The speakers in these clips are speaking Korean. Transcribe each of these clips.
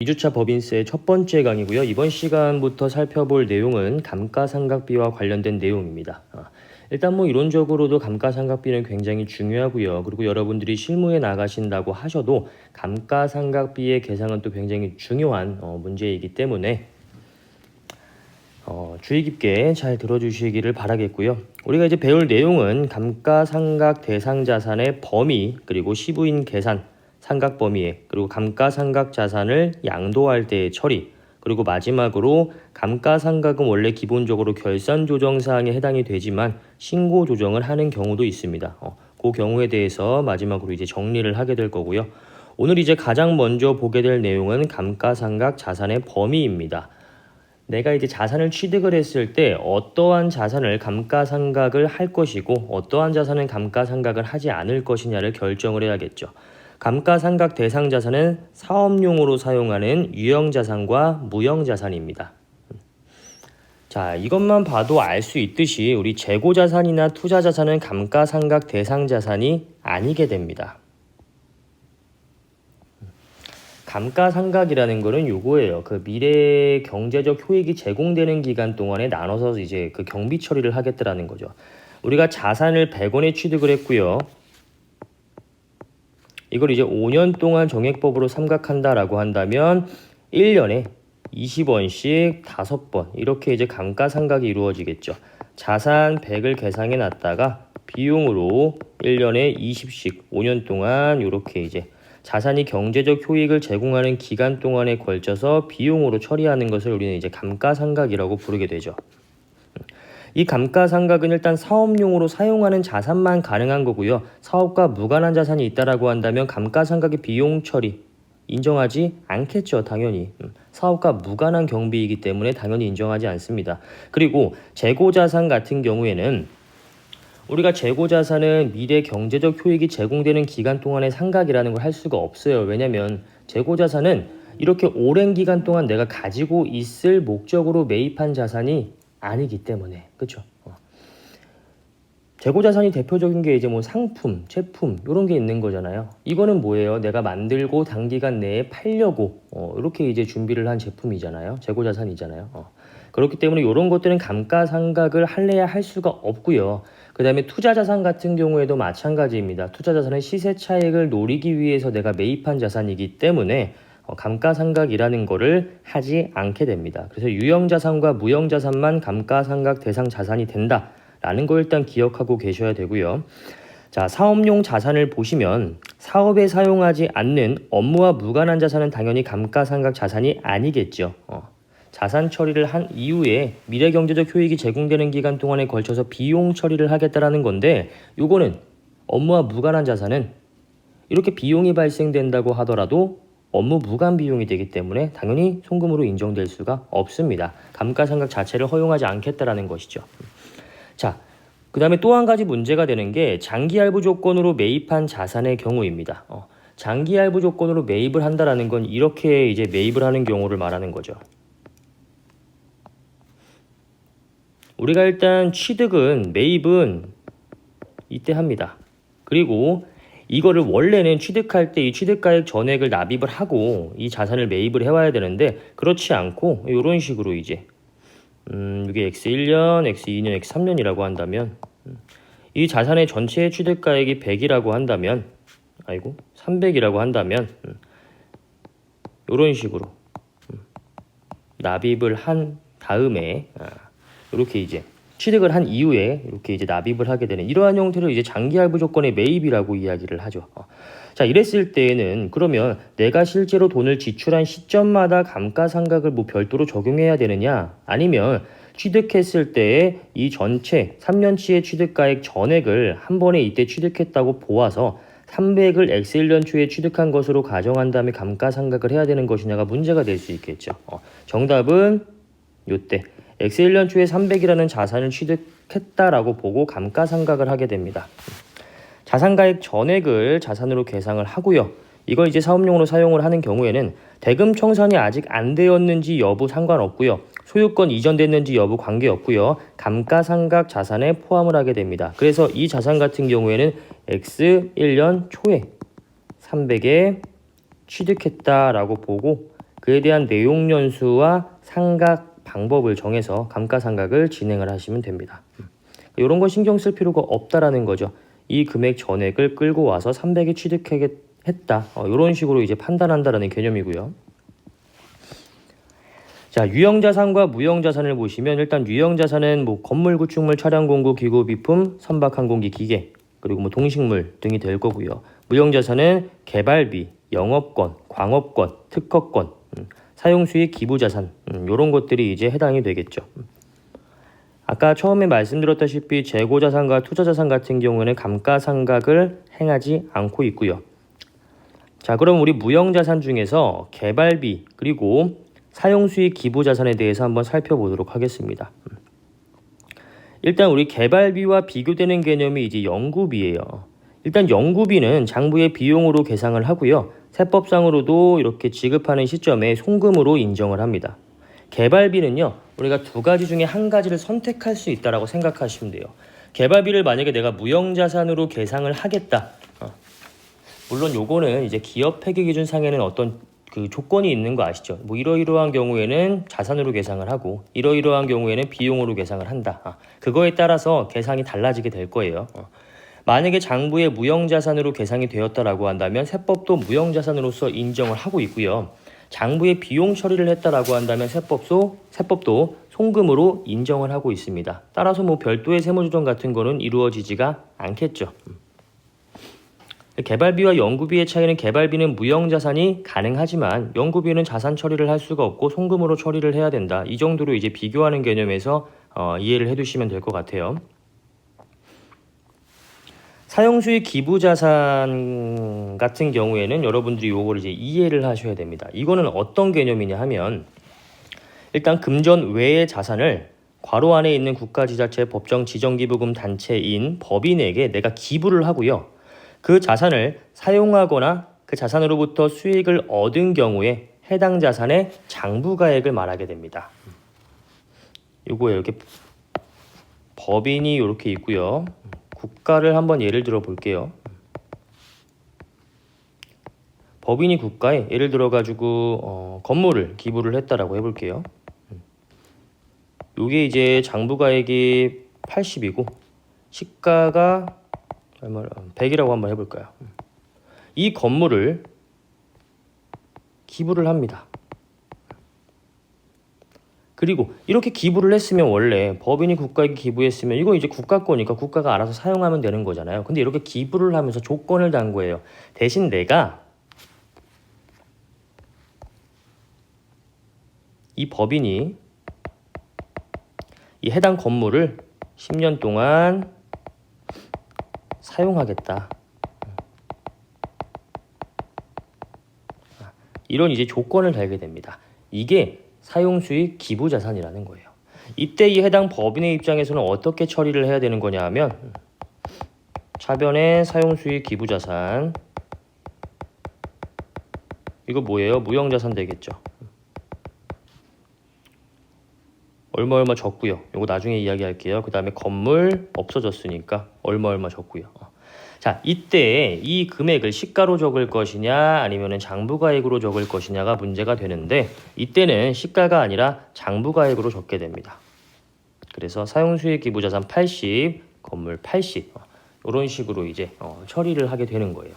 2주차 법인세의 첫 번째 강의고요. 이번 시간부터 살펴볼 내용은 감가상각비와 관련된 내용입니다. 일단 뭐 이론적으로도 감가상각비는 굉장히 중요하고요. 그리고 여러분들이 실무에 나가신다고 하셔도 감가상각비의 계상은 또 굉장히 중요한 문제이기 때문에 주의 깊게 잘 들어주시기를 바라겠고요. 우리가 이제 배울 내용은 감가상각 대상 자산의 범위, 그리고 시부인 계산, 상각 범위액, 그리고 감가상각 자산을 양도할 때의 처리, 그리고 마지막으로 감가상각은 원래 기본적으로 결산 조정 사항에 해당이 되지만 신고 조정을 하는 경우도 있습니다. 그 경우에 대해서 마지막으로 이제 정리를 하게 될 거고요. 오늘 이제 가장 먼저 보게 될 내용은 감가상각 자산의 범위입니다. 내가 이제 자산을 취득을 했을 때 어떠한 자산을 감가상각을 할 것이고 어떠한 자산은 감가상각을 하지 않을 것이냐를 결정을 해야겠죠. 감가상각 대상 자산은 사업용으로 사용하는 유형자산과 무형자산입니다. 자, 이것만 봐도 알 수 있듯이 우리 재고자산이나 투자자산은 감가상각 대상 자산이 아니게 됩니다. 감가상각이라는 거는 요거예요. 그 미래 경제적 효익이 제공되는 기간 동안에 나눠서 이제 그 경비 처리를 하겠다라는 거죠. 우리가 자산을 100원에 취득을 했고요. 이걸 이제 5년 동안 정액법으로 삼각한다라고 한다면 1년에 20원씩 5번 이렇게 이제 감가상각이 이루어지겠죠. 자산 100을 계상해 놨다가 비용으로 1년에 20씩 5년 동안 이렇게 이제 자산이 경제적 효익을 제공하는 기간 동안에 걸쳐서 비용으로 처리하는 것을 우리는 이제 감가상각이라고 부르게 되죠. 이 감가상각은 일단 사업용으로 사용하는 자산만 가능한 거고요. 사업과 무관한 자산이 있다라고 한다면 감가상각의 비용 처리 인정하지 않겠죠, 당연히. 사업과 무관한 경비이기 때문에 당연히 인정하지 않습니다. 그리고 재고자산 같은 경우에는 우리가 재고자산은 미래 경제적 효익이 제공되는 기간 동안의 상각이라는 걸 할 수가 없어요. 왜냐하면 재고자산은 이렇게 오랜 기간 동안 내가 가지고 있을 목적으로 매입한 자산이 아니기 때문에, 그렇죠? 재고자산이 대표적인 게 이제 뭐 상품, 제품 이런 게 있는 거잖아요. 이거는 뭐예요? 내가 만들고 단기간 내에 팔려고 이렇게 이제 준비를 한 제품이잖아요. 재고자산이잖아요. 그렇기 때문에 이런 것들은 감가상각을 할래야 할 수가 없고요. 그 다음에 투자자산 같은 경우에도 마찬가지입니다. 투자자산은 시세 차익을 노리기 위해서 내가 매입한 자산이기 때문에 감가상각이라는 거를 하지 않게 됩니다. 그래서 유형자산과 무형자산만 감가상각 대상 자산이 된다라는 거 일단 기억하고 계셔야 되고요. 자, 사업용 자산을 보시면 사업에 사용하지 않는 업무와 무관한 자산은 당연히 감가상각 자산이 아니겠죠. 자산 처리를 한 이후에 미래 경제적 효익이 제공되는 기간 동안에 걸쳐서 비용 처리를 하겠다라는 건데, 요거는 업무와 무관한 자산은 이렇게 비용이 발생된다고 하더라도 업무 무관 비용이 되기 때문에 당연히 송금으로 인정될 수가 없습니다. 감가상각 자체를 허용하지 않겠다라는 것이죠. 자, 그 다음에 또 한 가지 문제가 되는 게 장기할부 조건으로 매입한 자산의 경우입니다. 장기할부 조건으로 매입을 한다라는 건 이렇게 이제 매입을 하는 경우를 말하는 거죠. 우리가 일단 취득은, 매입은 이때 합니다. 그리고 이거를 원래는 취득할 때 이 취득가액 전액을 납입을 하고 이 자산을 매입을 해와야 되는데, 그렇지 않고 이런 식으로 이제 이게 X1년, X2년, X3년이라고 한다면 이 자산의 전체 취득가액이 100이라고 한다면 300이라고 한다면 이런 식으로 납입을 한 다음에 이렇게 이제 취득을 한 이후에 이렇게 이제 납입을 하게 되는 이러한 형태를 이제 장기할부 조건의 매입이라고 이야기를 하죠. 자, 이랬을 때에는 그러면 내가 실제로 돈을 지출한 시점마다 감가상각을 뭐 별도로 적용해야 되느냐, 아니면 취득했을 때에 이 전체 3년치의 취득가액 전액을 한 번에 이때 취득했다고 보아서 300을 X1년 초에 취득한 것으로 가정한 다음에 감가상각을 해야 되는 것이냐가 문제가 될 수 있겠죠. 정답은 요때 X1년 초에 300이라는 자산을 취득했다라고 보고 감가상각을 하게 됩니다. 자산가액 전액을 자산으로 계상을 하고요. 이걸 이제 사업용으로 사용을 하는 경우에는 대금 청산이 아직 안 되었는지 여부 상관없고요. 소유권 이전됐는지 여부 관계없고요. 감가상각 자산에 포함을 하게 됩니다. 그래서 이 자산 같은 경우에는 X1년 초에 300에 취득했다라고 보고 그에 대한 내용 연수와 상각 방법을 정해서 감가상각을 진행을 하시면 됩니다. 이런 건 신경 쓸 필요가 없다라는 거죠. 이 금액 전액을 끌고 와서 300에 취득했다. 이런 식으로 이제 판단한다라는 개념이고요. 자, 유형자산과 무형자산을 보시면 일단 유형자산은 뭐 건물, 구축물, 차량, 공구, 기구, 비품, 선박, 항공기, 기계, 그리고 뭐 동식물 등이 될 거고요. 무형자산은 개발비, 영업권, 광업권, 특허권, 사용수익, 기부자산 이런 것들이 이제 해당이 되겠죠. 아까 처음에 말씀드렸다시피 재고자산과 투자자산 같은 경우는 감가상각을 행하지 않고 있고요. 자, 그럼 우리 무형자산 중에서 개발비 그리고 사용수익 기부자산에 대해서 한번 살펴보도록 하겠습니다. 일단 우리 개발비와 비교되는 개념이 이제 연구비예요. 일단 연구비는 장부의 비용으로 계상을 하고요. 세법상으로도 이렇게 지급하는 시점에 송금으로 인정을 합니다. 개발비는요, 우리가 두 가지 중에 한 가지를 선택할 수 있다라고 생각하시면 돼요. 개발비를 만약에 내가 무형자산으로 계상을 하겠다. 물론 요거는 이제 기업 회계 기준 상에는 어떤 그 조건이 있는 거 아시죠? 뭐 이러이러한 경우에는 자산으로 계상을 하고 이러이러한 경우에는 비용으로 계상을 한다. 그거에 따라서 계상이 달라지게 될 거예요. 만약에 장부에 무형자산으로 계상이 되었다라고 한다면 세법도 무형자산으로서 인정을 하고 있고요. 장부에 비용 처리를 했다라고 한다면 세법도 송금으로 인정을 하고 있습니다. 따라서 뭐 별도의 세무조정 같은 거는 이루어지지가 않겠죠. 개발비와 연구비의 차이는 개발비는 무형자산이 가능하지만 연구비는 자산 처리를 할 수가 없고 송금으로 처리를 해야 된다. 이 정도로 이제 비교하는 개념에서 이해를 해두시면 될 것 같아요. 사용수익 기부자산 같은 경우에는 여러분들이 요거를 이제 이해를 하셔야 됩니다. 이거는 어떤 개념이냐 하면 일단 금전 외의 자산을 괄호 안에 있는 국가지자체 법정 지정기부금 단체인 법인에게 내가 기부를 하고요. 그 자산을 사용하거나 그 자산으로부터 수익을 얻은 경우에 해당 자산의 장부가액을 말하게 됩니다. 요거에 이렇게 법인이 이렇게 있고요. 국가를 한번 예를 들어 볼게요. 법인이 국가에 예를 들어 가지고 건물을 기부를 했다라고 해볼게요. 요게 이제 장부가액이 80이고 시가가 100이라고 한번 해볼까요? 이 건물을 기부를 합니다. 그리고 이렇게 기부를 했으면 원래 법인이 국가에게 기부했으면 이거 이제 국가 거니까 국가가 알아서 사용하면 되는 거잖아요. 근데 이렇게 기부를 하면서 조건을 단 거예요. 대신 내가 이 법인이 이 해당 건물을 10년 동안 사용하겠다. 이런 이제 조건을 달게 됩니다. 이게 사용수익 기부자산이라는 거예요. 이때 이 해당 법인의 입장에서는 어떻게 처리를 해야 되는 거냐 하면 차변의 사용수익 기부자산 이거 뭐예요? 무형자산 되겠죠. 얼마 줬고요. 이거 나중에 이야기할게요. 그 다음에 건물 없어졌으니까 얼마 줬고요. 자, 이때 이 금액을 시가로 적을 것이냐 아니면 장부가액으로 적을 것이냐가 문제가 되는데 이때는 시가가 아니라 장부가액으로 적게 됩니다. 그래서 사용수익 기부자산 80, 건물 80 이런 식으로 이제 처리를 하게 되는 거예요.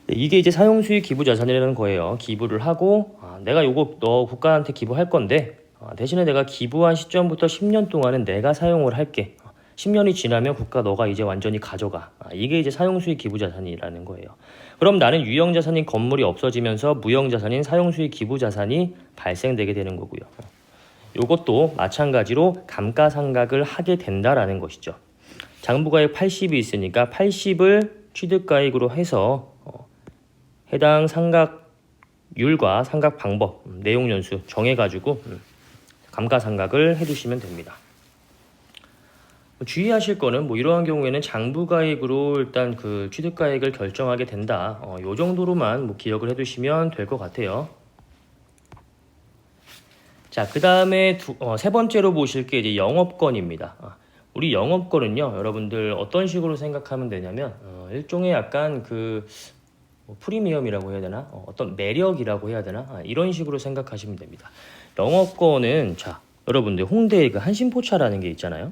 이게 이제 사용수익 기부자산이라는 거예요. 기부를 하고 내가 요거 너 국가한테 기부할 건데 대신에 내가 기부한 시점부터 10년 동안은 내가 사용을 할게. 10년이 지나면 국가 너가 이제 완전히 가져가. 이게 이제 사용수익 기부자산이라는 거예요. 그럼 나는 유형자산인 건물이 없어지면서 무형자산인 사용수익 기부자산이 발생되게 되는 거고요. 이것도 마찬가지로 감가상각을 하게 된다라는 것이죠. 장부가액 80이 있으니까 80을 취득가액으로 해서 해당 상각률과 상각 방법, 내용 연수 정해가지고 감가상각을 해주시면 됩니다. 주의하실 거는 뭐 이러한 경우에는 장부가액으로 일단 그 취득가액을 결정하게 된다. 요 정도로만 뭐 기억을 해두시면 될 것 같아요. 자, 그 다음에 세 번째로 보실 게 이제 영업권입니다. 우리 영업권은요, 여러분들 어떤 식으로 생각하면 되냐면 일종의 약간 그 프리미엄이라고 해야 되나? 어떤 매력이라고 해야 되나? 이런 식으로 생각하시면 됩니다. 영업권은 자, 여러분들 홍대에 그 한신포차라는 게 있잖아요.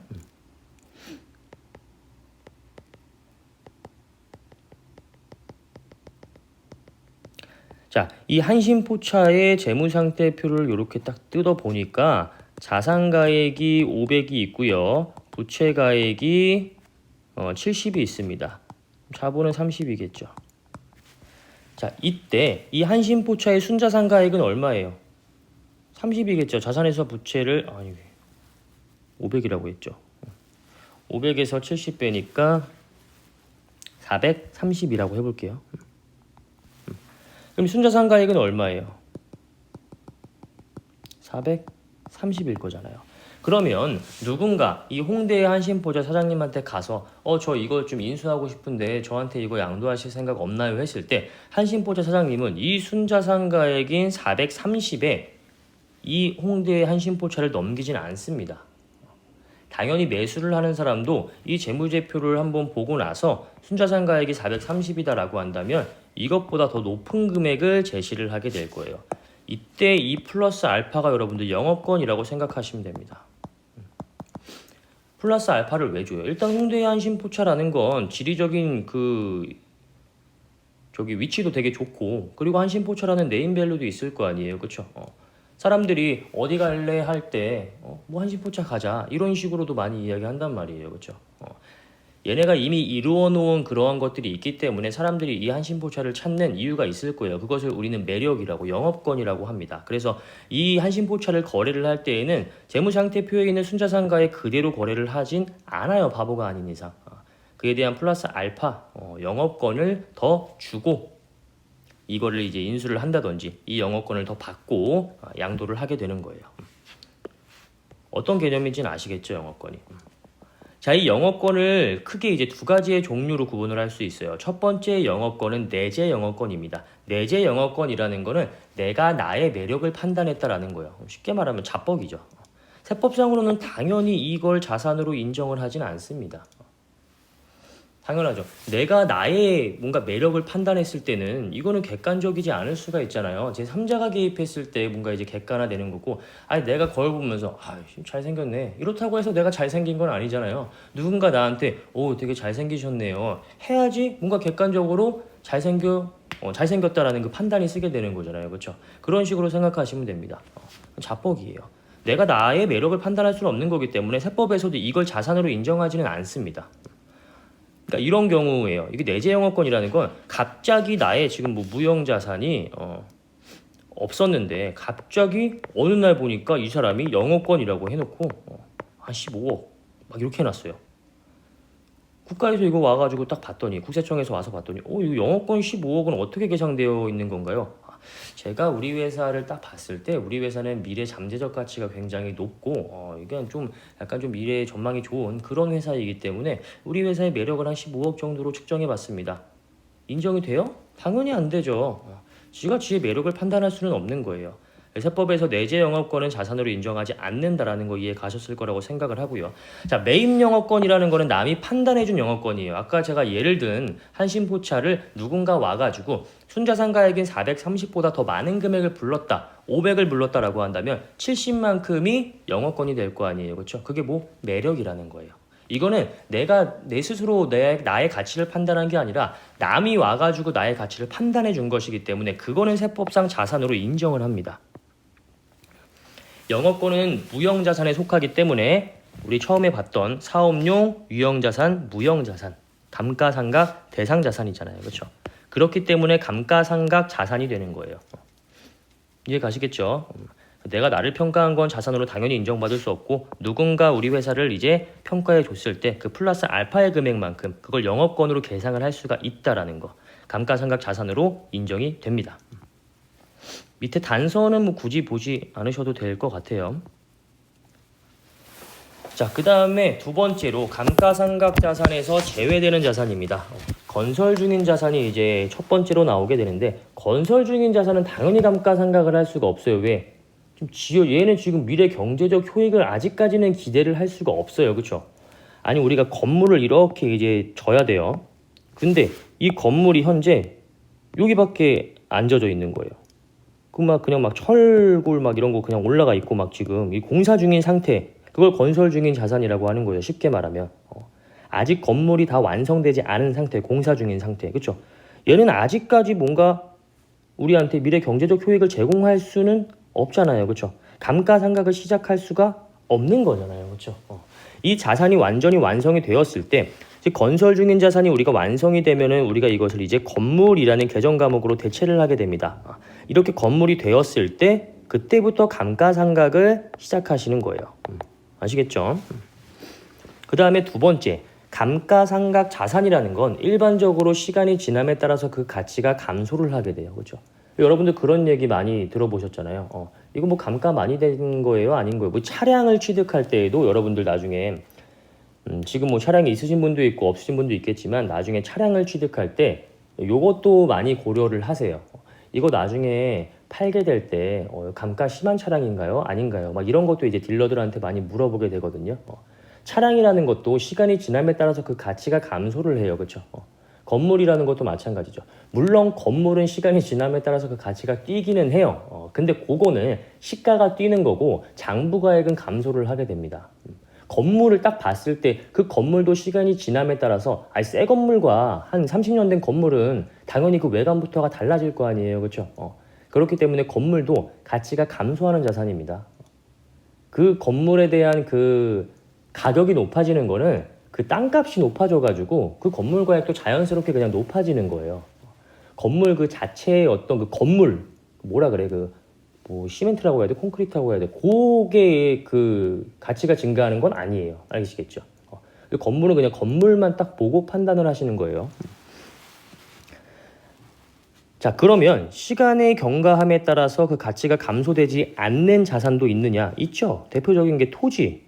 자, 이 한신포차의 재무상태표를 이렇게 딱 뜯어 보니까 자산가액이 500이 있고요. 부채가액이 70이 있습니다. 자본은 30이겠죠. 자, 이때 이 한신포차의 순자산가액은 얼마예요? 30이겠죠. 자산에서 부채를 500이라고 했죠. 500에서 70 빼니까 430이라고 해볼게요. 그럼 순자산가액은 얼마예요? 430일 거잖아요. 그러면 누군가 이 홍대의 한신포차 사장님한테 가서 저 이거 좀 인수하고 싶은데 저한테 이거 양도하실 생각 없나요? 했을 때 한신포차 사장님은 이 순자산가액인 430에 이 홍대의 한신포차를 넘기진 않습니다. 당연히 매수를 하는 사람도 이 재무제표를 한번 보고 나서 순자산가액이 430이다라고 한다면 이것보다 더 높은 금액을 제시를 하게 될 거예요. 이때 이 플러스 알파가 여러분들 영업권이라고 생각하시면 됩니다. 플러스 알파를 왜 줘요? 일단 홍대의 한신포차라는 건 지리적인 위치도 되게 좋고, 그리고 한신포차라는 네임밸류도 있을 거 아니에요, 그렇죠? 사람들이 어디 갈래 할 때 뭐 한신포차 가자 이런 식으로도 많이 이야기한단 말이에요, 그렇죠? 얘네가 이미 이루어 놓은 그러한 것들이 있기 때문에 사람들이 이 한신포차를 찾는 이유가 있을 거예요. 그것을 우리는 매력이라고, 영업권이라고 합니다. 그래서 이 한신포차를 거래를 할 때에는 재무상태표에 있는 순자산가에 그대로 거래를 하진 않아요, 바보가 아닌 이상. 그에 대한 플러스 알파 영업권을 더 주고 이거를 이제 인수를 한다든지 이 영업권을 더 받고 양도를 하게 되는 거예요. 어떤 개념인지는 아시겠죠, 영업권이. 자, 이 영업권을 크게 이제 두 가지의 종류로 구분을 할 수 있어요. 첫 번째 영업권은 내재 영업권입니다. 내재 영업권이라는 거는 내가 나의 매력을 판단했다라는 거예요. 쉽게 말하면 자뻑이죠. 세법상으로는 당연히 이걸 자산으로 인정을 하진 않습니다. 당연하죠. 내가 나의 뭔가 매력을 판단했을 때는 이거는 객관적이지 않을 수가 있잖아요. 제 3자가 개입했을 때 뭔가 이제 객관화되는 거고, 아니 내가 거울 보면서 잘생겼네 이렇다고 해서 내가 잘생긴 건 아니잖아요. 누군가 나한테 되게 잘생기셨네요 해야지 뭔가 객관적으로 잘생겼다라는 그 판단이 쓰게 되는 거잖아요, 그렇죠? 그런 식으로 생각하시면 됩니다. 자뻑이에요. 내가 나의 매력을 판단할 수는 없는 거기 때문에 세법에서도 이걸 자산으로 인정하지는 않습니다. 그러니까 이런 경우예요. 이게 내재 영업권이라는 건 갑자기 나의 지금 뭐 무형 자산이 없었는데 갑자기 어느 날 보니까 이 사람이 영업권이라고 해놓고 한 15억 막 이렇게 해놨어요. 국가에서 이거 와가지고 딱 봤더니, 국세청에서 와서 봤더니 이거 영업권 15억은 어떻게 계상되어 있는 건가요? 제가 우리 회사를 딱 봤을 때 우리 회사는 미래 잠재적 가치가 굉장히 높고 이게 좀 약간 좀 미래 전망이 좋은 그런 회사이기 때문에 우리 회사의 매력을 한 15억 정도로 측정해 봤습니다. 인정이 돼요? 당연히 안 되죠. 지가 지의 매력을 판단할 수는 없는 거예요. 세법에서 내재 영업권은 자산으로 인정하지 않는다라는 거 이해 가셨을 거라고 생각을 하고요. 자, 매입 영업권이라는 거는 남이 판단해준 영업권이에요. 아까 제가 예를 든 한신포차를 누군가 와가지고 순자산가액인 430보다 더 많은 금액을 불렀다, 500을 불렀다라고 한다면 70만큼이 영업권이 될 거 아니에요, 그렇죠? 그게 뭐 매력이라는 거예요. 이거는 내가 내 스스로 나의 가치를 판단한 게 아니라 남이 와가지고 나의 가치를 판단해 준 것이기 때문에 그거는 세법상 자산으로 인정을 합니다. 영업권은 무형자산에 속하기 때문에 우리 처음에 봤던 사업용, 유형자산, 무형자산, 감가상각, 대상자산이잖아요, 그렇죠? 그렇기 때문에 감가상각 자산이 되는 거예요. 이해 가시겠죠? 내가 나를 평가한 건 자산으로 당연히 인정받을 수 없고, 누군가 우리 회사를 이제 평가해 줬을 때 그 플러스 알파의 금액만큼 그걸 영업권으로 계상을 할 수가 있다라는 거, 감가상각 자산으로 인정이 됩니다. 밑에 단서는 뭐 굳이 보지 않으셔도 될 것 같아요. 자, 그 다음에 두 번째로 감가상각 자산에서 제외되는 자산입니다. 건설 중인 자산이 이제 첫 번째로 나오게 되는데, 건설 중인 자산은 당연히 감가상각을 할 수가 없어요. 왜? 얘는 지금 미래 경제적 효익을 아직까지는 기대를 할 수가 없어요, 그렇죠? 아니, 우리가 건물을 이렇게 이제 져야 돼요. 근데 이 건물이 현재 여기밖에 안 젖어 있는 거예요. 그냥 막 철골 막 이런 거 그냥 올라가 있고 막 지금 이 공사 중인 상태, 그걸 건설 중인 자산이라고 하는 거예요. 쉽게 말하면 아직 건물이 다 완성되지 않은 상태, 공사 중인 상태, 그렇죠? 얘는 아직까지 뭔가 우리한테 미래 경제적 효익을 제공할 수는 없잖아요, 그렇죠? 감가상각을 시작할 수가 없는 거잖아요, 그렇죠? 이 자산이 완전히 완성이 되었을 때, 즉 건설 중인 자산이 우리가 완성이 되면은 우리가 이것을 이제 건물이라는 계정 과목으로 대체를 하게 됩니다. 이렇게 건물이 되었을 때 그때부터 감가상각을 시작하시는 거예요. 아시겠죠? 그 다음에 두 번째, 감가상각 자산이라는 건 일반적으로 시간이 지남에 따라서 그 가치가 감소를 하게 돼요. 그렇죠? 여러분들 그런 얘기 많이 들어보셨잖아요. 이거 뭐 감가 많이 된 거예요? 아닌 거예요? 뭐 차량을 취득할 때에도 여러분들 나중에 지금 뭐 차량이 있으신 분도 있고 없으신 분도 있겠지만 나중에 차량을 취득할 때 요것도 많이 고려를 하세요. 이거 나중에 팔게 될 때 감가 심한 차량인가요? 아닌가요? 막 이런 것도 이제 딜러들한테 많이 물어보게 되거든요. 차량이라는 것도 시간이 지남에 따라서 그 가치가 감소를 해요. 그렇죠? 건물이라는 것도 마찬가지죠. 물론 건물은 시간이 지남에 따라서 그 가치가 뛰기는 해요. 근데 그거는 시가가 뛰는 거고 장부가액은 감소를 하게 됩니다. 건물을 딱 봤을 때 그 건물도 시간이 지남에 따라서 새 건물과 한 30년 된 건물은 당연히 그 외관부터가 달라질 거 아니에요. 그렇죠? 그렇기 때문에 건물도 가치가 감소하는 자산입니다. 그 건물에 대한 그 가격이 높아지는 거는 그 땅값이 높아져가지고 그 건물 가격도 자연스럽게 그냥 높아지는 거예요. 건물 그 자체의 어떤 그 건물 뭐라 그래 뭐 시멘트라고 해야 돼, 콘크리트라고 해야 돼, 그게 그 가치가 증가하는 건 아니에요. 알겠시겠죠? 건물은 그냥 건물만 딱 보고 판단을 하시는 거예요. 자, 그러면 시간의 경과함에 따라서 그 가치가 감소되지 않는 자산도 있느냐? 있죠. 대표적인 게 토지.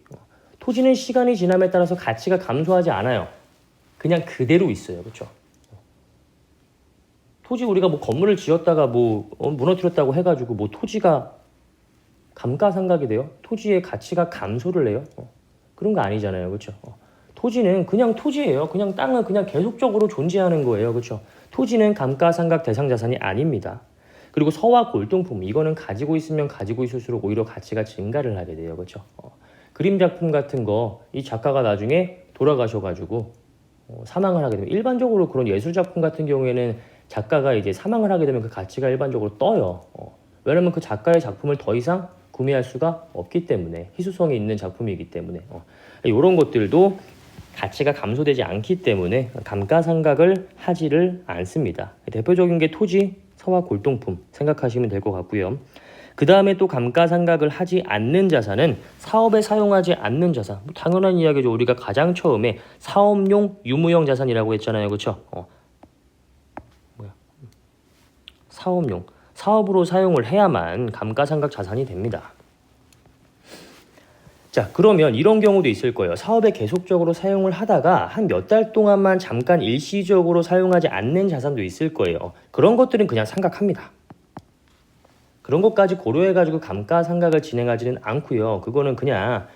토지는 시간이 지남에 따라서 가치가 감소하지 않아요. 그냥 그대로 있어요. 그렇죠? 토지 우리가 뭐 건물을 지었다가 뭐 무너뜨렸다고 해가지고 뭐 토지가 감가상각이 돼요? 토지의 가치가 감소를 해요? 그런 거 아니잖아요. 그렇죠? 토지는 그냥 토지예요. 그냥 땅은 그냥 계속적으로 존재하는 거예요. 그렇죠? 토지는 감가상각 대상 자산이 아닙니다. 그리고 서화 골동품, 이거는 가지고 있으면 가지고 있을수록 오히려 가치가 증가를 하게 돼요. 그렇죠? 그림 작품 같은 거 이 작가가 나중에 돌아가셔가지고 사망을 하게 되면, 일반적으로 그런 예술 작품 같은 경우에는 작가가 이제 사망을 하게 되면 그 가치가 일반적으로 떠요. 왜냐면 그 작가의 작품을 더 이상 구매할 수가 없기 때문에, 희소성이 있는 작품이기 때문에 이런 것들도 가치가 감소되지 않기 때문에 감가상각을 하지를 않습니다. 대표적인 게 토지, 서화 골동품 생각하시면 될 것 같고요. 그 다음에 또 감가상각을 하지 않는 자산은 사업에 사용하지 않는 자산. 당연한 이야기죠. 우리가 가장 처음에 사업용 유무형 자산이라고 했잖아요. 그렇죠? 사업용, 사업으로 사용을 해야만 감가상각 자산이 됩니다. 자, 그러면 이런 경우도 있을 거예요. 사업에 계속적으로 사용을 하다가 한 몇 달 동안만 잠깐 일시적으로 사용하지 않는 자산도 있을 거예요. 그런 것들은 그냥 상각합니다. 그런 것까지 고려해가지고 감가상각을 진행하지는 않고요. 그거는 그냥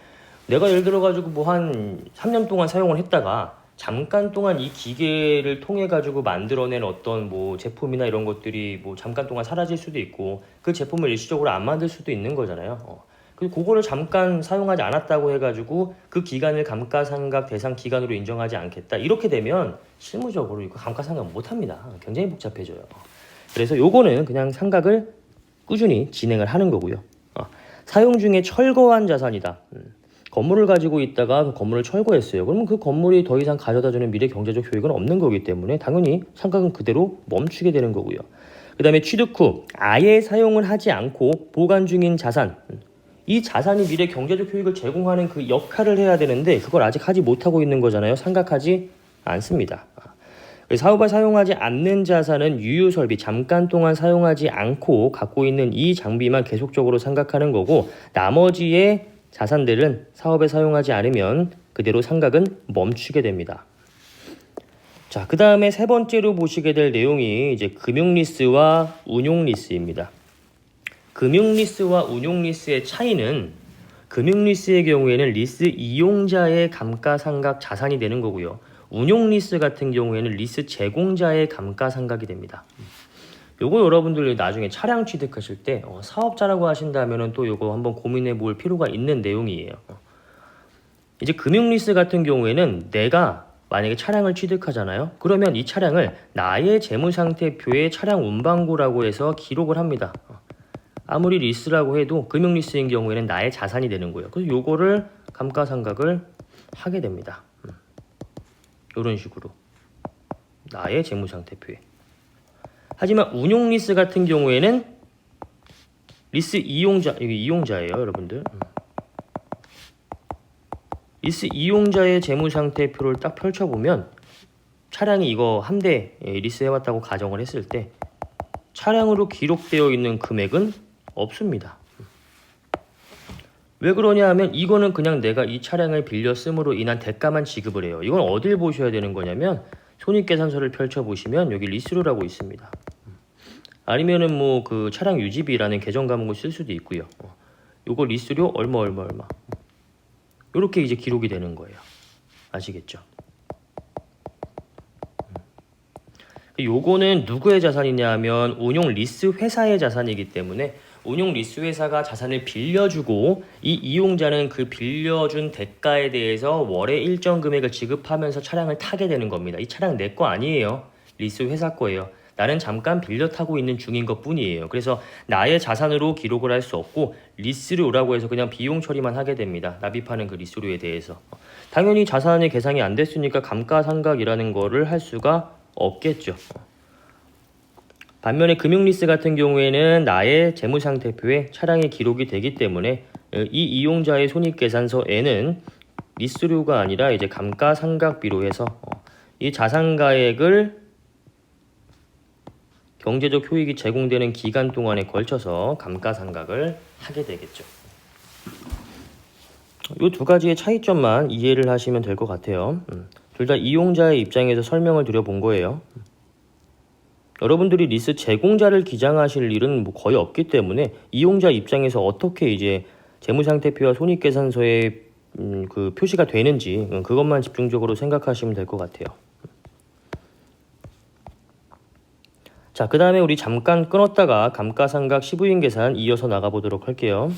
내가 예를 들어가지고 뭐 한 3년 동안 사용을 했다가 잠깐 동안 이 기계를 통해 가지고 만들어낸 어떤 뭐 제품이나 이런 것들이 뭐 잠깐 동안 사라질 수도 있고 그 제품을 일시적으로 안 만들 수도 있는 거잖아요. 그리고 그거를 잠깐 사용하지 않았다고 해가지고 그 기간을 감가상각 대상 기간으로 인정하지 않겠다, 이렇게 되면 실무적으로 이거 감가상각 못합니다. 굉장히 복잡해져요. 그래서 요거는 그냥 상각을 꾸준히 진행을 하는 거고요. 사용 중에 철거한 자산이다. 건물을 가지고 있다가 그 건물을 철거했어요. 그러면 그 건물이 더 이상 가져다주는 미래 경제적 효익은 없는 거기 때문에 당연히 상각은 그대로 멈추게 되는 거고요. 그 다음에 취득 후 아예 사용을 하지 않고 보관 중인 자산. 이 자산이 미래 경제적 효익을 제공하는 그 역할을 해야 되는데 그걸 아직 하지 못하고 있는 거잖아요. 상각하지 않습니다. 사업에 사용하지 않는 자산은 유효설비, 잠깐 동안 사용하지 않고 갖고 있는 이 장비만 계속적으로 상각하는 거고, 나머지의 자산들은 사업에 사용하지 않으면 그대로 상각은 멈추게 됩니다. 자, 그 다음에 세 번째로 보시게 될 내용이 이제 금융리스와 운용리스입니다. 금융리스와 운용리스의 차이는, 금융리스의 경우에는 리스 이용자의 감가상각 자산이 되는 거고요. 운용리스 같은 경우에는 리스 제공자의 감가상각이 됩니다. 요거 여러분들 나중에 차량 취득하실 때 사업자라고 하신다면은 또 요거 한번 고민해 볼 필요가 있는 내용이에요. 이제 금융리스 같은 경우에는 내가 만약에 차량을 취득하잖아요. 그러면 이 차량을 나의 재무상태표에 차량 운반고라고 해서 기록을 합니다. 아무리 리스라고 해도 금융리스인 경우에는 나의 자산이 되는 거예요. 그래서 요거를 감가상각을 하게 됩니다. 이런 식으로 나의 재무상태표에. 하지만 운용리스 같은 경우에는 리스 이용자, 이게 이용자예요 여러분들. 리스 이용자의 재무상태표를 딱 펼쳐보면 차량이 이거 한 대 리스해왔다고 가정을 했을 때 차량으로 기록되어 있는 금액은 없습니다. 왜 그러냐 하면 이거는 그냥 내가 이 차량을 빌려 씀으로 인한 대가만 지급을 해요. 이건 어딜 보셔야 되는 거냐면 손익계산서를 펼쳐보시면 여기 리스료라고 있습니다. 아니면은 뭐 그 차량 유지비라는 계정 과목을 쓸 수도 있고요. 요거 리스료 얼마 이렇게 이제 기록이 되는 거예요. 아시겠죠? 요거는 누구의 자산이냐 하면 운용 리스 회사의 자산이기 때문에 운용 리스 회사가 자산을 빌려주고 이 이용자는 그 빌려준 대가에 대해서 월에 일정 금액을 지급하면서 차량을 타게 되는 겁니다. 이 차량 내 거 아니에요. 리스 회사 거예요. 나는 잠깐 빌려 타고 있는 중인 것 뿐이에요. 그래서 나의 자산으로 기록을 할 수 없고 리스료라고 해서 그냥 비용 처리만 하게 됩니다. 납입하는 그 리스료에 대해서. 당연히 자산이 계산이 안 됐으니까 감가상각이라는 거를 할 수가 없겠죠. 반면에 금융리스 같은 경우에는 나의 재무상태표에 차량이 기록이 되기 때문에 이 이용자의 손익계산서에는 리스료가 아니라 이제 감가상각비로 해서 이 자산가액을 경제적 효익이 제공되는 기간 동안에 걸쳐서 감가상각을 하게 되겠죠. 이 두 가지의 차이점만 이해를 하시면 될 것 같아요. 둘 다 이용자의 입장에서 설명을 드려본 거예요. 여러분들이 리스 제공자를 기장하실 일은 뭐 거의 없기 때문에 이용자 입장에서 어떻게 이제 재무상태표와 손익계산서에 그 표시가 되는지 그것만 집중적으로 생각하시면 될 것 같아요. 자, 그 다음에 우리 잠깐 끊었다가 감가상각 시부인 계산 이어서 나가보도록 할게요.